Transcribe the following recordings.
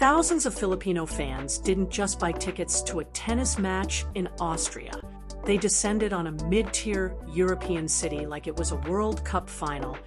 Thousands of Filipino fans didn't just buy tickets to a tennis match in Austria. They descended on a mid-tier European city like it was a World Cup final,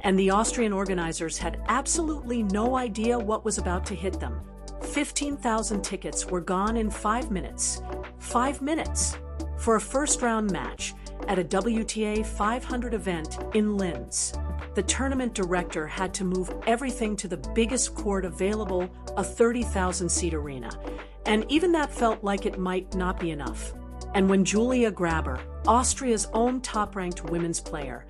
and the Austrian organizers had absolutely no idea what was about to hit them. 15,000 tickets were gone in 5 minutes. 5 minutes! For a first-round match at a WTA 500 event in Linz. The tournament director had to move everything to the biggest court available, a 30,000-seat arena. And even that felt like it might not be enough. And when Julia Grabher, Austria's own top-ranked women's player,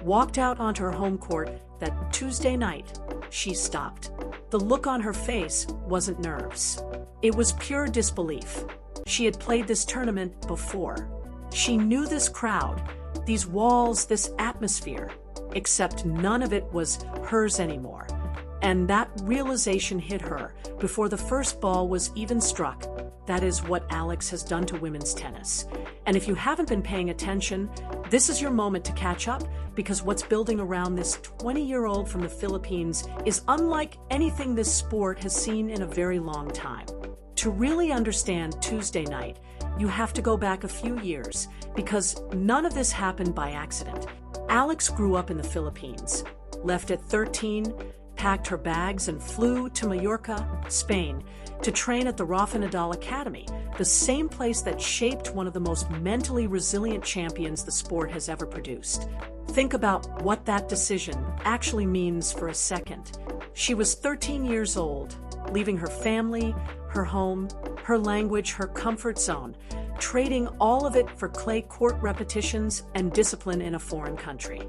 walked out onto her home court that Tuesday night, she stopped. The look on her face wasn't nerves. It was pure disbelief. She had played this tournament before. She knew this crowd, these walls, this atmosphere, except none of it was hers anymore. And that realization hit her before the first ball was even struck. That is what Alex has done to women's tennis. And if you haven't been paying attention, this is your moment to catch up, because what's building around this 20-year-old from the Philippines is unlike anything this sport has seen in a very long time. To really understand Tuesday night, you have to go back a few years, because none of this happened by accident. Alex grew up in the Philippines, left at 13, packed her bags and flew to Mallorca, Spain, to train at the Rafa Nadal Academy, the same place that shaped one of the most mentally resilient champions the sport has ever produced. Think about what that decision actually means for a second. She was 13 years old, leaving her family, her home, her language, her comfort zone, trading all of it for clay court repetitions and discipline in a foreign country.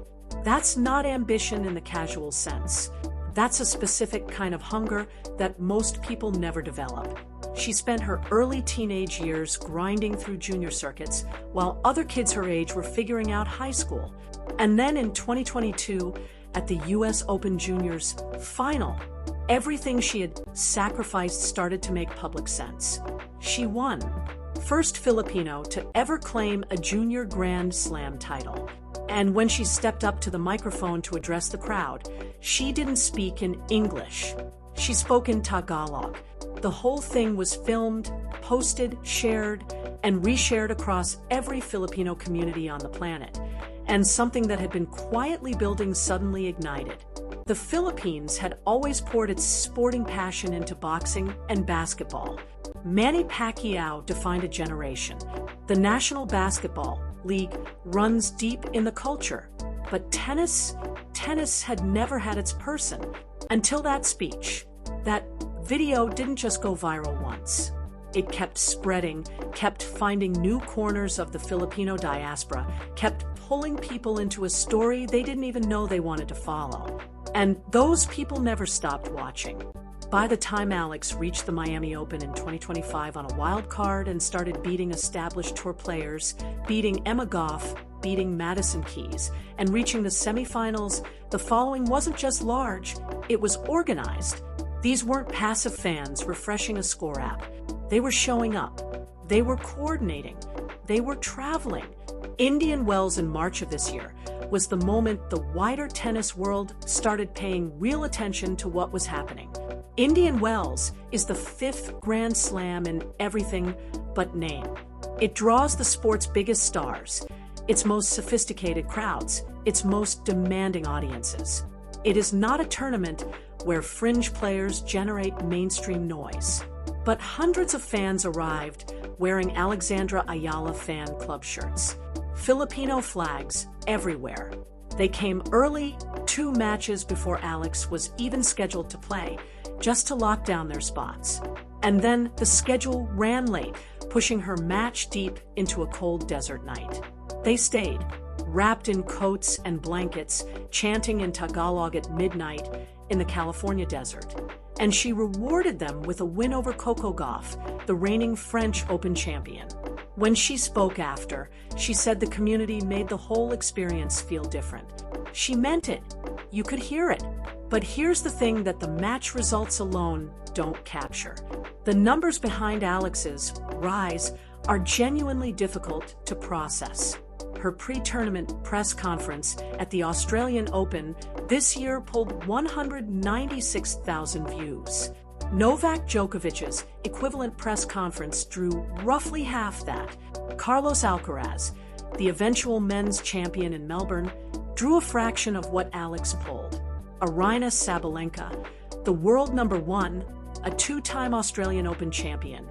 That's not ambition in the casual sense. That's a specific kind of hunger that most people never develop. She spent her early teenage years grinding through junior circuits, while other kids her age were figuring out high school. And then in 2022, at the US Open Juniors final, everything she had sacrificed started to make public sense. She won. First Filipino to ever claim a junior Grand Slam title. And when she stepped up to the microphone to address the crowd, she didn't speak in English. She spoke in Tagalog. The whole thing was filmed, posted, shared, and reshared across every Filipino community on the planet. And something that had been quietly building suddenly ignited. The Philippines had always poured its sporting passion into boxing and basketball. Manny Pacquiao defined a generation. The National Basketball League runs deep in the culture. But tennis had never had its person. Until that speech. That video didn't just go viral once. It kept spreading, kept finding new corners of the Filipino diaspora, kept pulling people into a story they didn't even know they wanted to follow. And those people never stopped watching. By the time Alex reached the Miami Open in 2025 on a wild card and started beating established tour players, beating Emma Goff, beating Madison Keys, and reaching the semifinals, the following wasn't just large, it was organized. These weren't passive fans refreshing a score app. They were showing up. They were coordinating. They were traveling. Indian Wells in March of this year was the moment the wider tennis world started paying real attention to what was happening. Indian Wells is the 5th Grand Slam in everything but name. It draws the sport's biggest stars, its most sophisticated crowds, its most demanding audiences. It is not a tournament where fringe players generate mainstream noise. But hundreds of fans arrived wearing Alexandra Ayala fan club shirts. Filipino flags everywhere. They came early, 2 matches before Alex was even scheduled to play, just to lock down their spots. And then the schedule ran late, pushing her match deep into a cold desert night. They stayed, wrapped in coats and blankets, chanting in Tagalog at midnight in the California desert. And she rewarded them with a win over Coco Gauff, the reigning French Open champion. When she spoke after, she said the community made the whole experience feel different. She meant it. You could hear it. But here's the thing that the match results alone don't capture. The numbers behind Alex's rise are genuinely difficult to process. Her pre-tournament press conference at the Australian Open this year pulled 196,000 views. Novak Djokovic's equivalent press conference drew roughly half that. Carlos Alcaraz, the eventual men's champion in Melbourne, drew a fraction of what Alex pulled. Aryna Sabalenka, the world number one, a two-time Australian Open champion,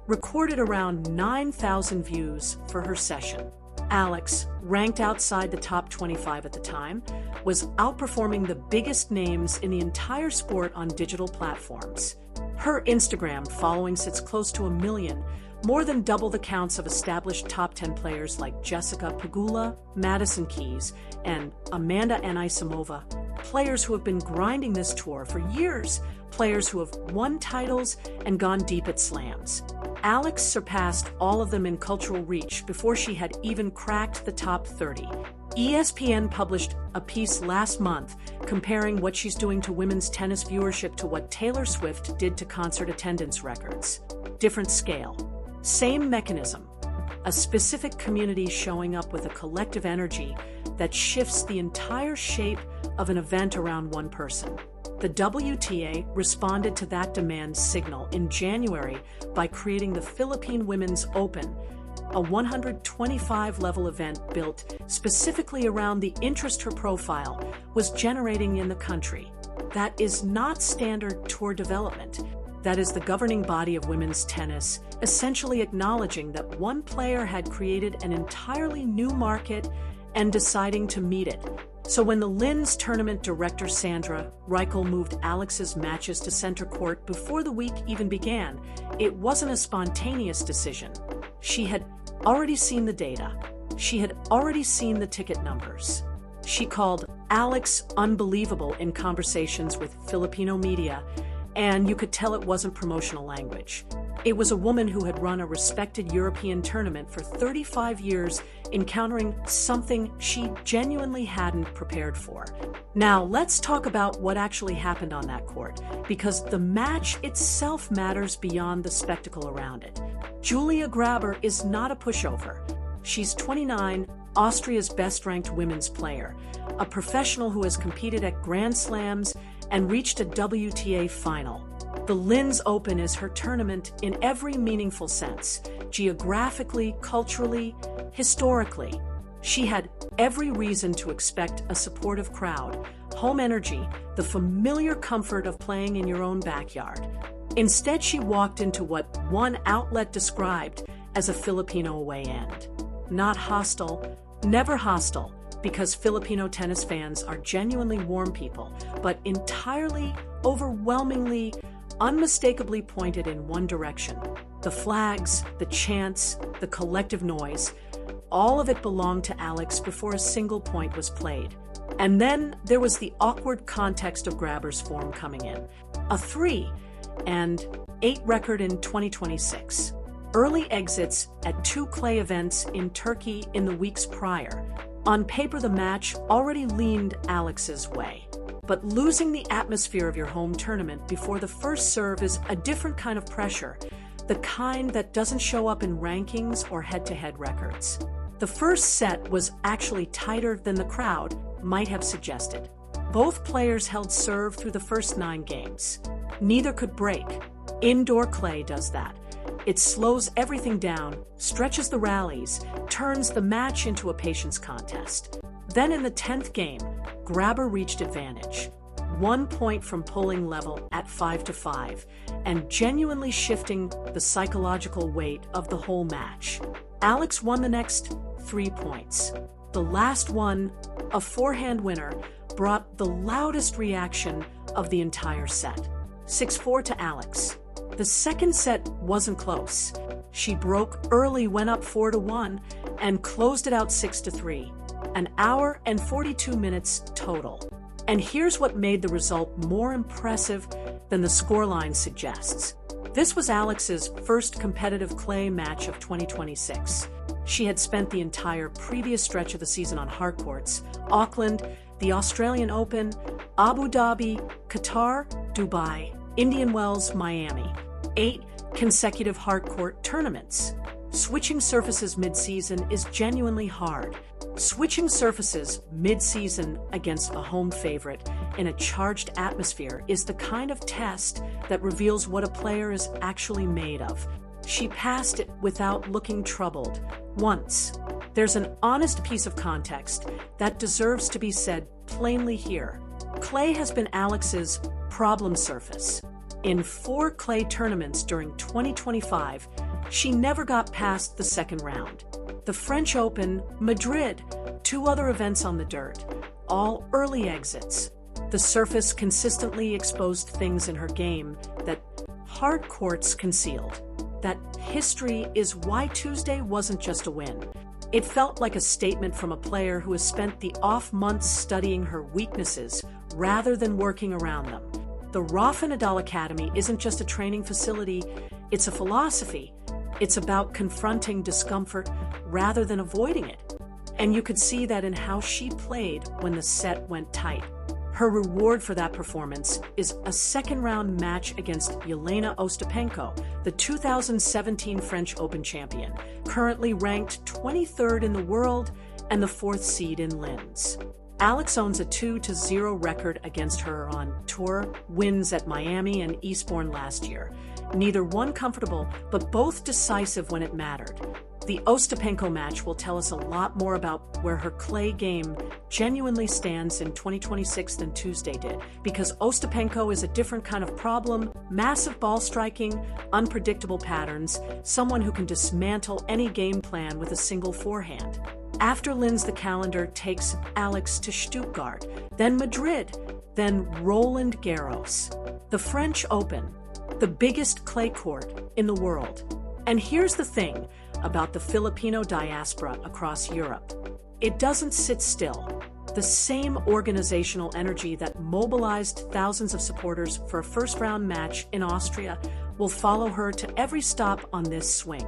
recorded around 9,000 views for her session. Alex, ranked outside the top 25 at the time, was outperforming the biggest names in the entire sport on digital platforms. Her Instagram following sits close to 1 million, more than double the counts of established top 10 players like Jessica Pegula, Madison Keys, and Amanda Anisimova, players who have been grinding this tour for years, players who have won titles and gone deep at slams. Alex surpassed all of them in cultural reach before she had even cracked the top 30. ESPN published a piece last month comparing what she's doing to women's tennis viewership to what Taylor Swift did to concert attendance records. Different scale. Same mechanism. A specific community showing up with a collective energy that shifts the entire shape of an event around one person. The WTA responded to that demand signal in January by creating the Philippine Women's Open, a 125-level event built specifically around the interest her profile was generating in the country. That is not standard tour development. That is the governing body of women's tennis, essentially acknowledging that one player had created an entirely new market and deciding to meet it. So when the Linz tournament director Sandra Reichel moved Alex's matches to center court before the week even began, it wasn't a spontaneous decision. She had already seen the data. She had already seen the ticket numbers. She called Alex unbelievable in conversations with Filipino media, and you could tell it wasn't promotional language. It was a woman who had run a respected European tournament for 35 years, encountering something she genuinely hadn't prepared for. Now, let's talk about what actually happened on that court, because the match itself matters beyond the spectacle around it. Julia Grabher is not a pushover. She's 29, Austria's best-ranked women's player, a professional who has competed at Grand Slams and reached a WTA final. The Linz Open is her tournament in every meaningful sense, geographically, culturally, historically. She had every reason to expect a supportive crowd, home energy, the familiar comfort of playing in your own backyard. Instead, she walked into what one outlet described as a Filipino away end. Not hostile, never hostile, because Filipino tennis fans are genuinely warm people, but entirely, overwhelmingly, unmistakably pointed in one direction. The flags, the chants, the collective noise, all of it belonged to Alex before a single point was played. And then there was the awkward context of Grabher's form coming in. A 3-8 record in 2026. Early exits at 2 clay events in Turkey in the weeks prior. On paper, the match already leaned Alex's way. But losing the atmosphere of your home tournament before the first serve is a different kind of pressure, the kind that doesn't show up in rankings or head-to-head records. The first set was actually tighter than the crowd might have suggested. Both players held serve through the first 9 games. Neither could break. Indoor clay does that. It slows everything down, stretches the rallies, turns the match into a patience contest. Then in the 10th game, Grabher reached advantage. 1 point from pulling level at 5-5, and genuinely shifting the psychological weight of the whole match. Alex won the next 3 points. The last one, a forehand winner, brought the loudest reaction of the entire set. 6-4 to Alex. The second set wasn't close. She broke early, went up 4-1, and closed it out 6-3. An hour and 42 minutes total. And here's what made the result more impressive than the scoreline suggests. This was Alex's first competitive clay match of 2026. She had spent the entire previous stretch of the season on hard courts: Auckland, the Australian Open, Abu Dhabi, Qatar, Dubai, Indian Wells, Miami. 8 consecutive hard court tournaments. Switching surfaces mid-season is genuinely hard. Switching surfaces mid-season against a home favorite in a charged atmosphere is the kind of test that reveals what a player is actually made of. She passed it without looking troubled. Once. There's an honest piece of context that deserves to be said plainly here. Clay has been Alex's problem surface. In 4 clay tournaments during 2025, she never got past the second round. The French Open, Madrid, 2 other events on the dirt, all early exits. The surface consistently exposed things in her game that hard courts concealed. That history is why Tuesday wasn't just a win. It felt like a statement from a player who has spent the off months studying her weaknesses rather than working around them. The Rafa Nadal Academy isn't just a training facility, it's a philosophy. It's about confronting discomfort rather than avoiding it. And you could see that in how she played when the set went tight. Her reward for that performance is a second-round match against Jelena Ostapenko, the 2017 French Open champion, currently ranked 23rd in the world and the 4th seed in Linz. Alex owns a 2-0 record against her on tour, wins at Miami and Eastbourne last year. Neither one comfortable, but both decisive when it mattered. The Ostapenko match will tell us a lot more about where her clay game genuinely stands in 2026 than Tuesday did, because Ostapenko is a different kind of problem, massive ball striking, unpredictable patterns, someone who can dismantle any game plan with a single forehand. After Linz, the calendar takes Alex to Stuttgart, then Madrid, then Roland Garros. The French Open, the biggest clay court in the world. And here's the thing about the Filipino diaspora across Europe. It doesn't sit still. The same organizational energy that mobilized thousands of supporters for a first-round match in Austria will follow her to every stop on this swing.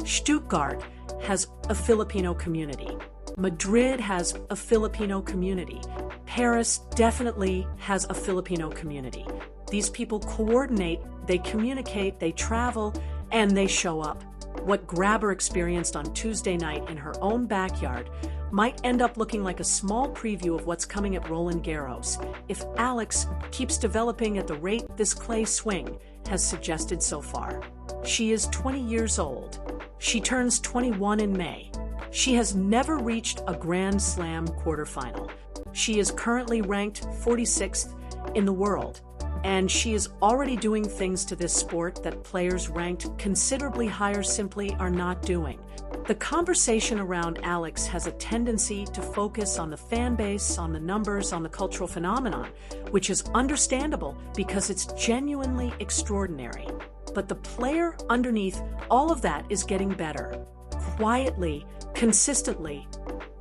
Stuttgart has a Filipino community. Madrid has a Filipino community. Paris definitely has a Filipino community. These people coordinate, they communicate, they travel, and they show up. What Grabher experienced on Tuesday night in her own backyard might end up looking like a small preview of what's coming at Roland Garros if Alex keeps developing at the rate this clay swing has suggested so far. She is 20 years old. She turns 21 in May. She has never reached a Grand Slam quarterfinal. She is currently ranked 46th in the world. And she is already doing things to this sport that players ranked considerably higher simply are not doing. The conversation around Alex has a tendency to focus on the fan base, on the numbers, on the cultural phenomenon, which is understandable because it's genuinely extraordinary. But the player underneath all of that is getting better, quietly, consistently,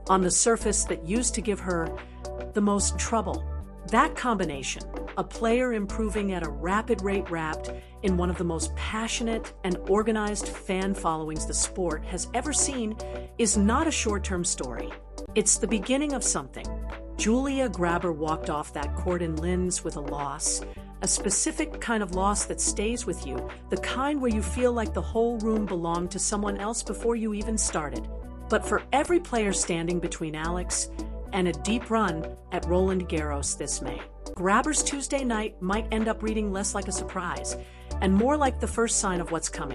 on the surface that used to give her the most trouble. That combination, a player improving at a rapid rate wrapped in one of the most passionate and organized fan followings the sport has ever seen, is not a short-term story. It's the beginning of something. Julia Grabher walked off that court in Linz with a loss, a specific kind of loss that stays with you, the kind where you feel like the whole room belonged to someone else before you even started. But for every player standing between Alex and a deep run at Roland Garros this May, Grabher's Tuesday night might end up reading less like a surprise and more like the first sign of what's coming.